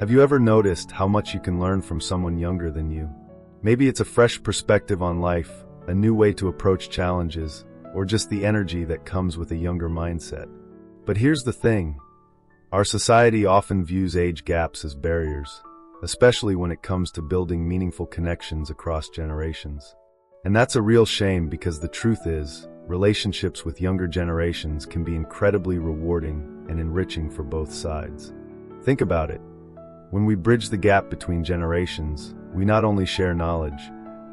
Have you ever noticed how much you can learn from someone younger than you? Maybe it's a fresh perspective on life, a new way to approach challenges, or just the energy that comes with a younger mindset. But here's the thing. Our society often views age gaps as barriers, especially when it comes to building meaningful connections across generations. And that's a real shame because the truth is, relationships with younger generations can be incredibly rewarding and enriching for both sides. Think about it. When we bridge the gap between generations, we not only share knowledge,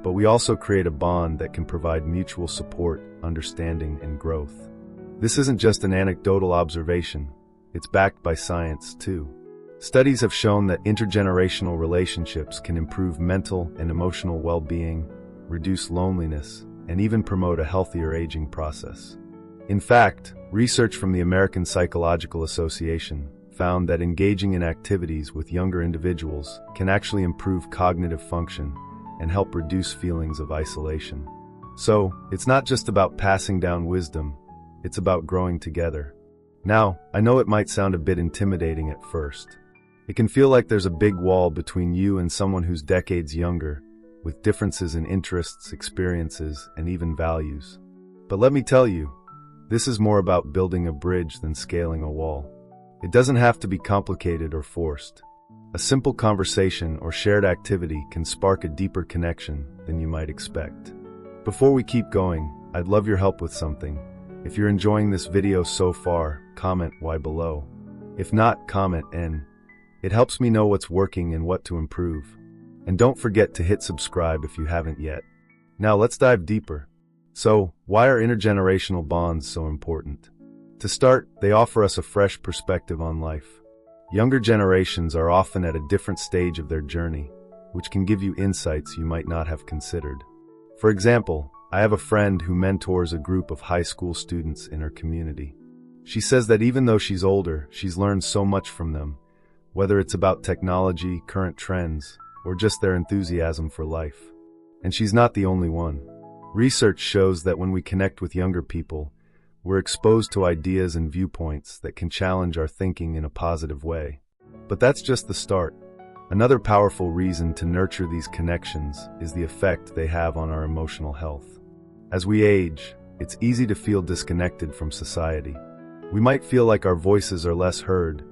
but we also create a bond that can provide mutual support, understanding, and growth. This isn't just an anecdotal observation. It's backed by science, too. Studies have shown that intergenerational relationships can improve mental and emotional well-being, reduce loneliness, and even promote a healthier aging process. In fact, research from the American Psychological Association found that engaging in activities with younger individuals can actually improve cognitive function and help reduce feelings of isolation. So, it's not just about passing down wisdom, it's about growing together. Now, I know it might sound a bit intimidating at first. It can feel like there's a big wall between you and someone who's decades younger, with differences in interests, experiences, and even values. But let me tell you, this is more about building a bridge than scaling a wall. It doesn't have to be complicated or forced. A simple conversation or shared activity can spark a deeper connection than you might expect. Before we keep going, I'd love your help with something. If you're enjoying this video so far, comment Y below. If not, comment N. It helps me know what's working and what to improve. And don't forget to hit subscribe if you haven't yet. Now let's dive deeper. So, why are intergenerational bonds so important? To start, they offer us a fresh perspective on life. Younger generations are often at a different stage of their journey, which can give you insights you might not have considered. For example, I have a friend who mentors a group of high school students in her community. She says that even though she's older, she's learned so much from them, whether it's about technology, current trends, or just their enthusiasm for life. And she's not the only one. Research shows that when we connect with younger people, we're exposed to ideas and viewpoints that can challenge our thinking in a positive way. But that's just the start. Another powerful reason to nurture these connections is the effect they have on our emotional health. As we age, it's easy to feel disconnected from society. We might feel like our voices are less heard,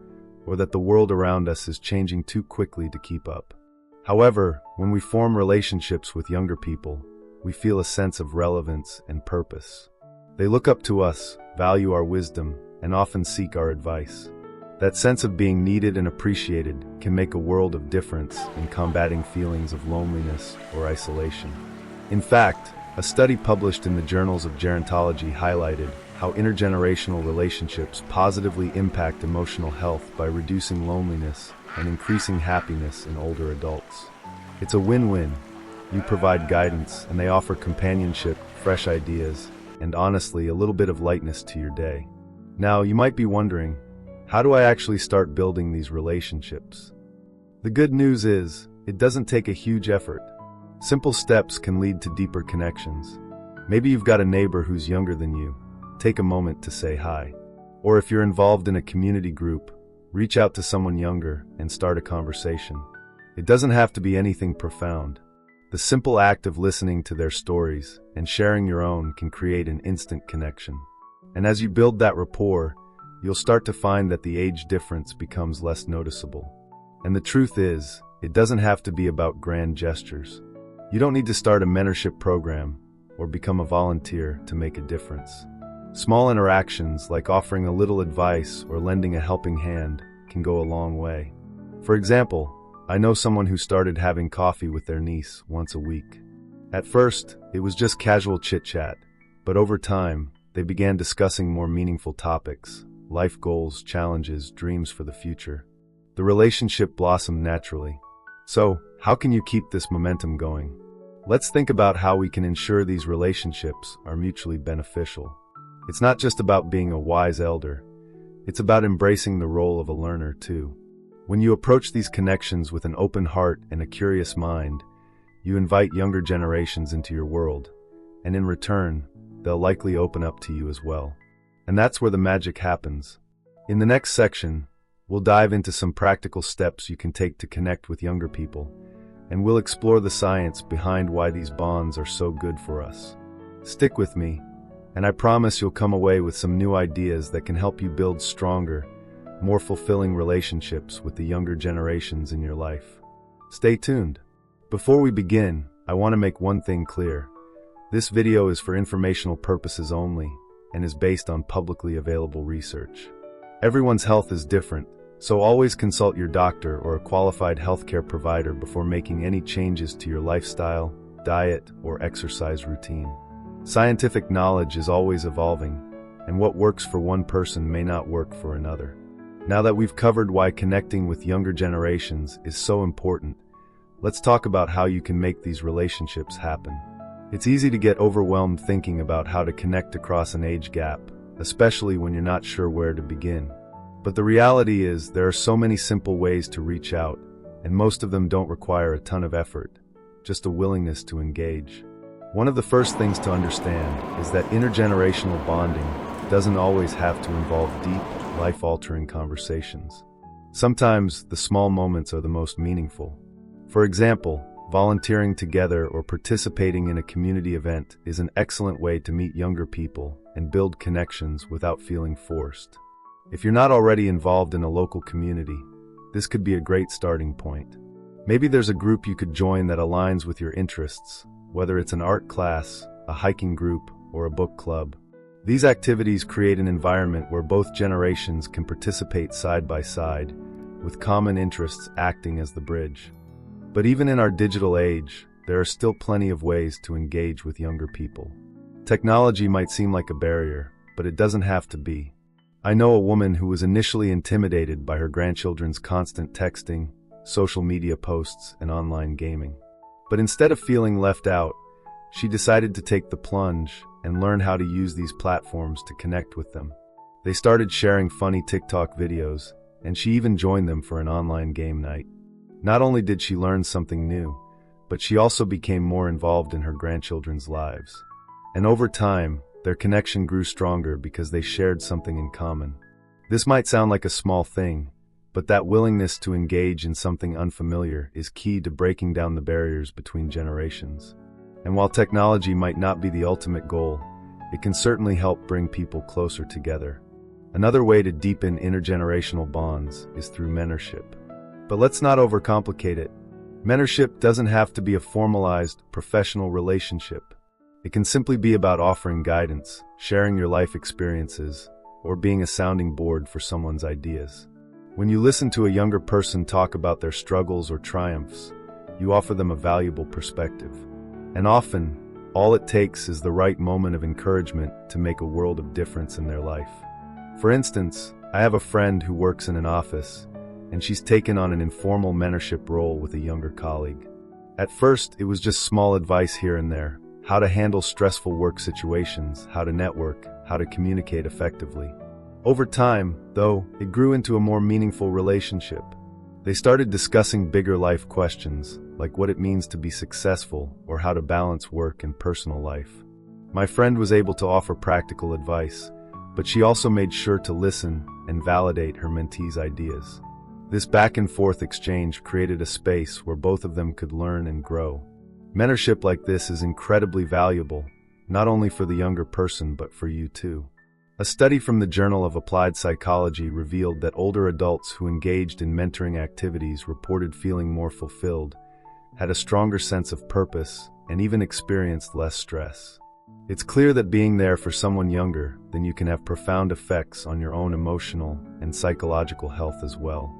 or that the world around us is changing too quickly to keep up. However, when we form relationships with younger people, we feel a sense of relevance and purpose. They look up to us, value our wisdom, and often seek our advice. That sense of being needed and appreciated can make a world of difference in combating feelings of loneliness or isolation. In fact, a study published in the Journals of Gerontology highlighted how intergenerational relationships positively impact emotional health by reducing loneliness and increasing happiness in older adults. It's a win-win. You provide guidance, and they offer companionship, fresh ideas, and honestly, a little bit of lightness to your day. Now, you might be wondering, how do I actually start building these relationships? The good news is, it doesn't take a huge effort. Simple steps can lead to deeper connections. Maybe you've got a neighbor who's younger than you. Take a moment to say hi. Or if you're involved in a community group, reach out to someone younger and start a conversation. It doesn't have to be anything profound. The simple act of listening to their stories and sharing your own can create an instant connection. And as you build that rapport, you'll start to find that the age difference becomes less noticeable. And the truth is, it doesn't have to be about grand gestures. You don't need to start a mentorship program or become a volunteer to make a difference. Small interactions like offering a little advice or lending a helping hand can go a long way. For example, I know someone who started having coffee with their niece once a week. At first, it was just casual chit-chat, but over time, they began discussing more meaningful topics, life goals, challenges, dreams for the future. The relationship blossomed naturally. So, how can you keep this momentum going? Let's think about how we can ensure these relationships are mutually beneficial. It's not just about being a wise elder. It's about embracing the role of a learner, too. When you approach these connections with an open heart and a curious mind, you invite younger generations into your world, and in return, they'll likely open up to you as well. And that's where the magic happens. In the next section, We'll dive into some practical steps you can take to connect with younger people, and we'll explore the science behind why these bonds are so good for us. Stick with me, and I promise you'll come away with some new ideas that can help you build stronger, more fulfilling relationships with the younger generations in your life. Stay tuned. Before we begin, I want to make one thing clear. This video is for informational purposes only and is based on publicly available research. Everyone's health is different, so always consult your doctor or a qualified healthcare provider before making any changes to your lifestyle, diet, or exercise routine. Scientific knowledge is always evolving, and what works for one person may not work for another. Now that we've covered why connecting with younger generations is so important, let's talk about how you can make these relationships happen. It's easy to get overwhelmed thinking about how to connect across an age gap, especially when you're not sure where to begin. But the reality is there are so many simple ways to reach out, and most of them don't require a ton of effort, just a willingness to engage. One of the first things to understand is that intergenerational bonding doesn't always have to involve deep, life-altering conversations. Sometimes the small moments are the most meaningful. For example, volunteering together or participating in a community event is an excellent way to meet younger people and build connections without feeling forced. If you're not already involved in a local community, this could be a great starting point. Maybe there's a group you could join that aligns with your interests, whether it's an art class, a hiking group, or a book club. These activities create an environment where both generations can participate side by side, with common interests acting as the bridge. But even in our digital age, there are still plenty of ways to engage with younger people. Technology might seem like a barrier, but it doesn't have to be. I know a woman who was initially intimidated by her grandchildren's constant texting, social media posts, and online gaming. But instead of feeling left out, she decided to take the plunge and learn how to use these platforms to connect with them. They started sharing funny TikTok videos, and she even joined them for an online game night. Not only did she learn something new, but she also became more involved in her grandchildren's lives. And over time, their connection grew stronger because they shared something in common. This might sound like a small thing, but that willingness to engage in something unfamiliar is key to breaking down the barriers between generations. And while technology might not be the ultimate goal, it can certainly help bring people closer together. Another way to deepen intergenerational bonds is through mentorship. But let's not overcomplicate it. Mentorship doesn't have to be a formalized, professional relationship. It can simply be about offering guidance, sharing your life experiences, or being a sounding board for someone's ideas. When you listen to a younger person talk about their struggles or triumphs, you offer them a valuable perspective. And often, all it takes is the right moment of encouragement to make a world of difference in their life. For instance, I have a friend who works in an office, and she's taken on an informal mentorship role with a younger colleague. At first, it was just small advice here and there, how to handle stressful work situations, how to network, how to communicate effectively. Over time, though, it grew into a more meaningful relationship. They started discussing bigger life questions, like what it means to be successful or how to balance work and personal life. My friend was able to offer practical advice, but she also made sure to listen and validate her mentee's ideas. This back-and-forth exchange created a space where both of them could learn and grow. Mentorship like this is incredibly valuable, not only for the younger person but for you too. A study from the Journal of Applied Psychology revealed that older adults who engaged in mentoring activities reported feeling more fulfilled, had a stronger sense of purpose, and even experienced less stress. It's clear that being there for someone younger than you can have profound effects on your own emotional and psychological health as well.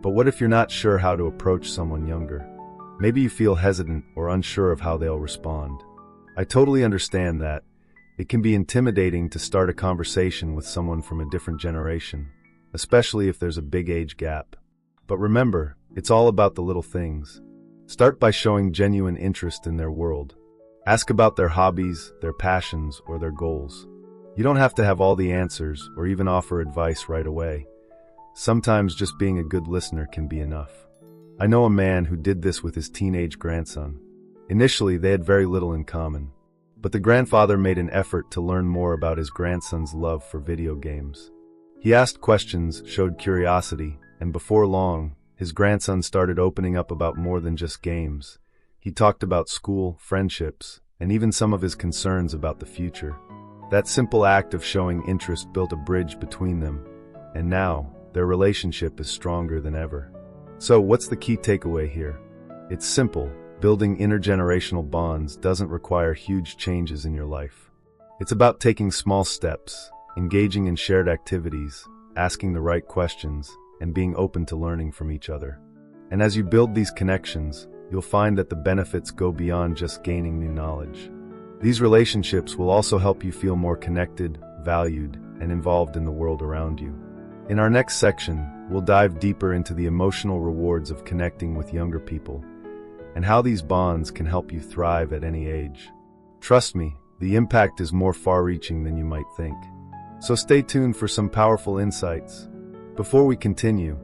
But what if you're not sure how to approach someone younger? Maybe you feel hesitant or unsure of how they'll respond. I totally understand that. It can be intimidating to start a conversation with someone from a different generation, especially if there's a big age gap. But remember, it's all about the little things. Start by showing genuine interest in their world. Ask about their hobbies, their passions, or their goals. You don't have to have all the answers or even offer advice right away. Sometimes just being a good listener can be enough. I know a man who did this with his teenage grandson. Initially, they had very little in common, but the grandfather made an effort to learn more about his grandson's love for video games. He asked questions, showed curiosity, and before long, his grandson started opening up about more than just games. He talked about school, friendships, and even some of his concerns about the future. That simple act of showing interest built a bridge between them, and now, their relationship is stronger than ever. So, what's the key takeaway here? It's simple. Building intergenerational bonds doesn't require huge changes in your life. It's about taking small steps, engaging in shared activities, asking the right questions, and being open to learning from each other. And as you build these connections, you'll find that the benefits go beyond just gaining new knowledge. These relationships will also help you feel more connected, valued, and involved in the world around you. In our next section, we'll dive deeper into the emotional rewards of connecting with younger people and how these bonds can help you thrive at any age. Trust me, the impact is more far-reaching than you might think. So stay tuned for some powerful insights. Before we continue,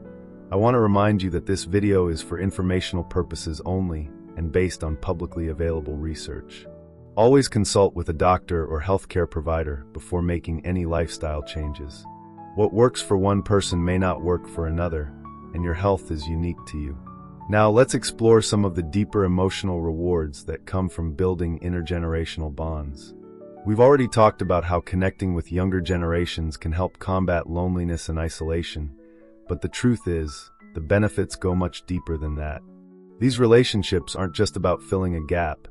I want to remind you that this video is for informational purposes only and based on publicly available research. Always consult with a doctor or healthcare provider before making any lifestyle changes. What works for one person may not work for another, and your health is unique to you. Now let's explore some of the deeper emotional rewards that come from building intergenerational bonds. We've already talked about how connecting with younger generations can help combat loneliness and isolation, but the truth is, the benefits go much deeper than that. These relationships aren't just about filling a gap.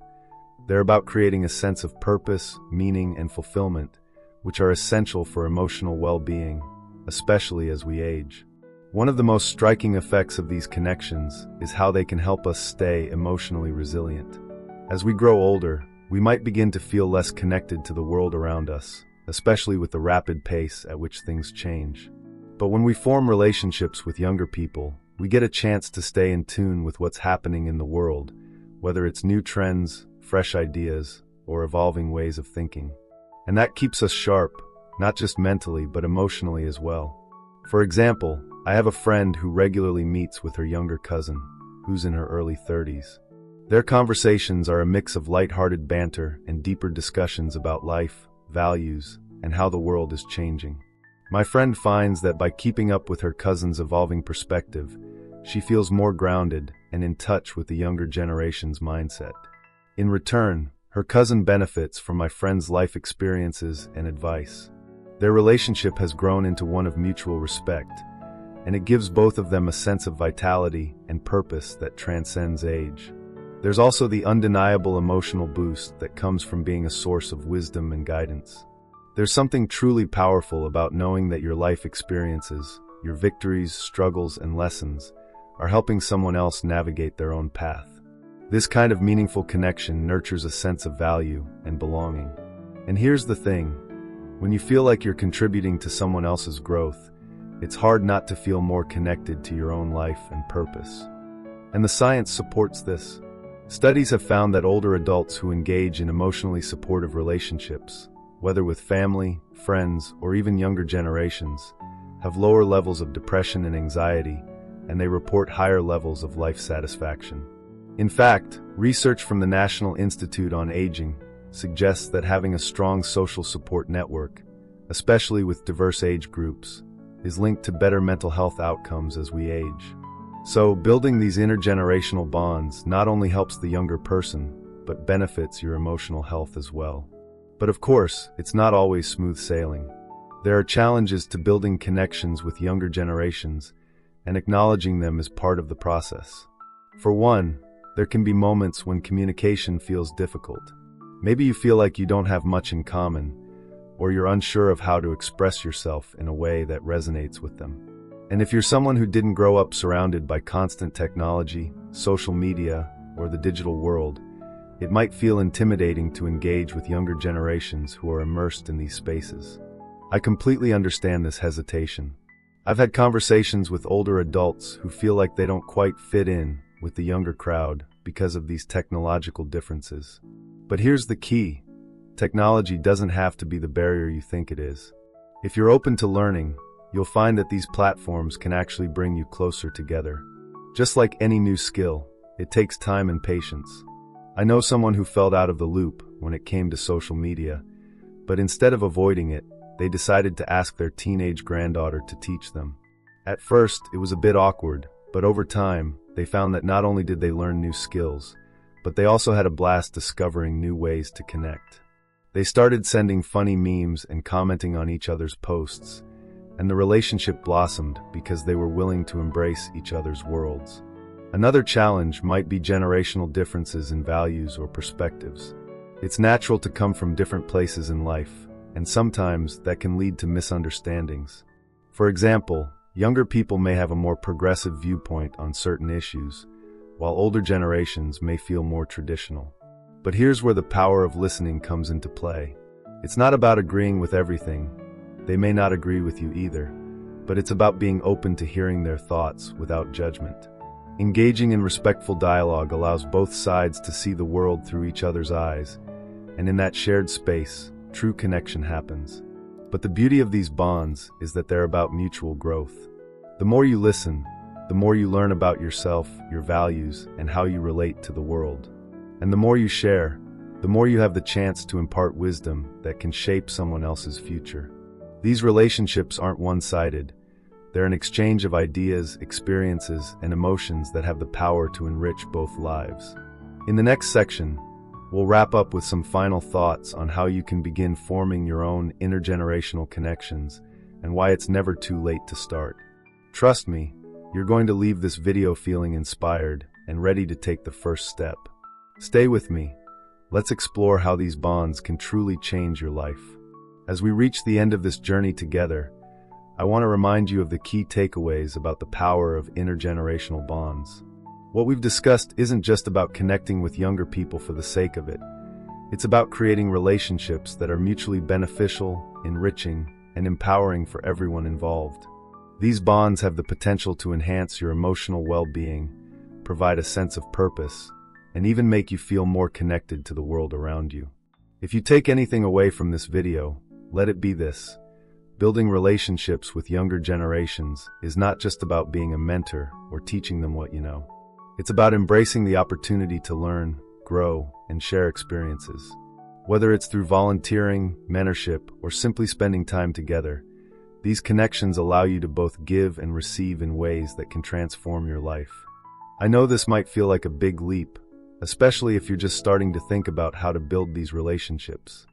They're about creating a sense of purpose, meaning, and fulfillment, which are essential for emotional well-being, especially as we age. One of the most striking effects of these connections is how they can help us stay emotionally resilient. As we grow older, we might begin to feel less connected to the world around us, especially with the rapid pace at which things change. But when we form relationships with younger people, we get a chance to stay in tune with what's happening in the world, whether it's new trends, fresh ideas, or evolving ways of thinking. And that keeps us sharp, not just mentally, but emotionally as well. For example, I have a friend who regularly meets with her younger cousin, who's in her early 30s. Their conversations are a mix of lighthearted banter and deeper discussions about life, values, and how the world is changing. My friend finds that by keeping up with her cousin's evolving perspective, she feels more grounded and in touch with the younger generation's mindset. In return, her cousin benefits from my friend's life experiences and advice. Their relationship has grown into one of mutual respect, and it gives both of them a sense of vitality and purpose that transcends age. There's also the undeniable emotional boost that comes from being a source of wisdom and guidance. There's something truly powerful about knowing that your life experiences, your victories, struggles, and lessons, are helping someone else navigate their own path. This kind of meaningful connection nurtures a sense of value and belonging. And here's the thing, when you feel like you're contributing to someone else's growth, it's hard not to feel more connected to your own life and purpose. And the science supports this. Studies have found that older adults who engage in emotionally supportive relationships, whether with family, friends, or even younger generations, have lower levels of depression and anxiety, and they report higher levels of life satisfaction. In fact, research from the National Institute on Aging suggests that having a strong social support network, especially with diverse age groups, is linked to better mental health outcomes as we age. So, building these intergenerational bonds not only helps the younger person, but benefits your emotional health as well. But of course, it's not always smooth sailing. There are challenges to building connections with younger generations, and acknowledging them is part of the process. For one, there can be moments when communication feels difficult. Maybe you feel like you don't have much in common, or you're unsure of how to express yourself in a way that resonates with them. And if you're someone who didn't grow up surrounded by constant technology, social media, or the digital world, it might feel intimidating to engage with younger generations who are immersed in these spaces. I completely understand this hesitation. I've had conversations with older adults who feel like they don't quite fit in with the younger crowd because of these technological differences. But here's the key. Technology doesn't have to be the barrier you think it is. If you're open to learning, you'll find that these platforms can actually bring you closer together. Just like any new skill, it takes time and patience. I know someone who felt out of the loop when it came to social media, but instead of avoiding it, they decided to ask their teenage granddaughter to teach them. At first, it was a bit awkward, but over time, they found that not only did they learn new skills, but they also had a blast discovering new ways to connect. They started sending funny memes and commenting on each other's posts, and the relationship blossomed because they were willing to embrace each other's worlds. Another challenge might be generational differences in values or perspectives. It's natural to come from different places in life, and sometimes that can lead to misunderstandings. For example, younger people may have a more progressive viewpoint on certain issues, while older generations may feel more traditional. But here's where the power of listening comes into play. It's not about agreeing with everything. They may not agree with you either, but it's about being open to hearing their thoughts without judgment. Engaging in respectful dialogue allows both sides to see the world through each other's eyes, and in that shared space, true connection happens. But the beauty of these bonds is that they're about mutual growth. The more you listen, the more you learn about yourself, your values, and how you relate to the world. And the more you share, the more you have the chance to impart wisdom that can shape someone else's future. These relationships aren't one-sided. They're an exchange of ideas, experiences, and emotions that have the power to enrich both lives. In the next section, we'll wrap up with some final thoughts on how you can begin forming your own intergenerational connections and why it's never too late to start. Trust me, you're going to leave this video feeling inspired and ready to take the first step. Stay with me. Let's explore how these bonds can truly change your life. As we reach the end of this journey together, I want to remind you of the key takeaways about the power of intergenerational bonds. What we've discussed isn't just about connecting with younger people for the sake of it. It's about creating relationships that are mutually beneficial, enriching, and empowering for everyone involved. These bonds have the potential to enhance your emotional well-being, provide a sense of purpose, and even make you feel more connected to the world around you. If you take anything away from this video, let it be this. Building relationships with younger generations is not just about being a mentor or teaching them what you know. It's about embracing the opportunity to learn, grow, and share experiences. Whether it's through volunteering, mentorship, or simply spending time together, these connections allow you to both give and receive in ways that can transform your life. I know this might feel like a big leap, especially if you're just starting to think about how to build these relationships.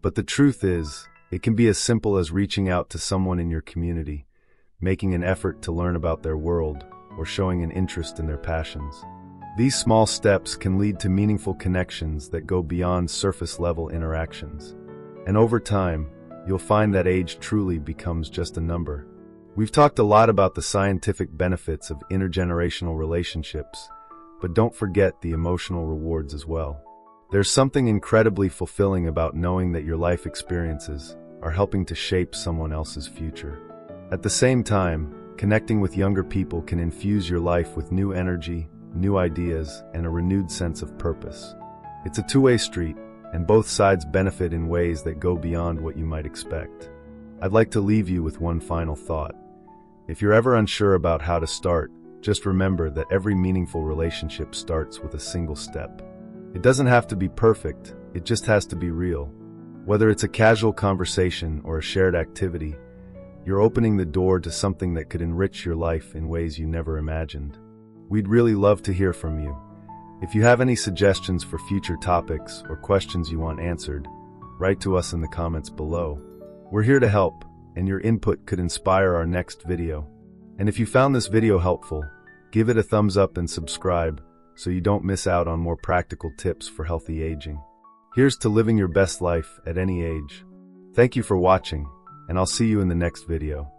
But the truth is, it can be as simple as reaching out to someone in your community, making an effort to learn about their world, or showing an interest in their passions. These small steps can lead to meaningful connections that go beyond surface-level interactions. And over time, you'll find that age truly becomes just a number. We've talked a lot about the scientific benefits of intergenerational relationships, but don't forget the emotional rewards as well. There's something incredibly fulfilling about knowing that your life experiences are helping to shape someone else's future. At the same time, connecting with younger people can infuse your life with new energy, new ideas, and a renewed sense of purpose. It's a two-way street, and both sides benefit in ways that go beyond what you might expect. I'd like to leave you with one final thought. If you're ever unsure about how to start, just remember that every meaningful relationship starts with a single step. It doesn't have to be perfect, it just has to be real. Whether it's a casual conversation or a shared activity, you're opening the door to something that could enrich your life in ways you never imagined. We'd really love to hear from you. If you have any suggestions for future topics or questions you want answered, write to us in the comments below. We're here to help, and your input could inspire our next video. And if you found this video helpful, give it a thumbs up and subscribe so you don't miss out on more practical tips for healthy aging. Here's to living your best life at any age. Thank you for watching, and I'll see you in the next video.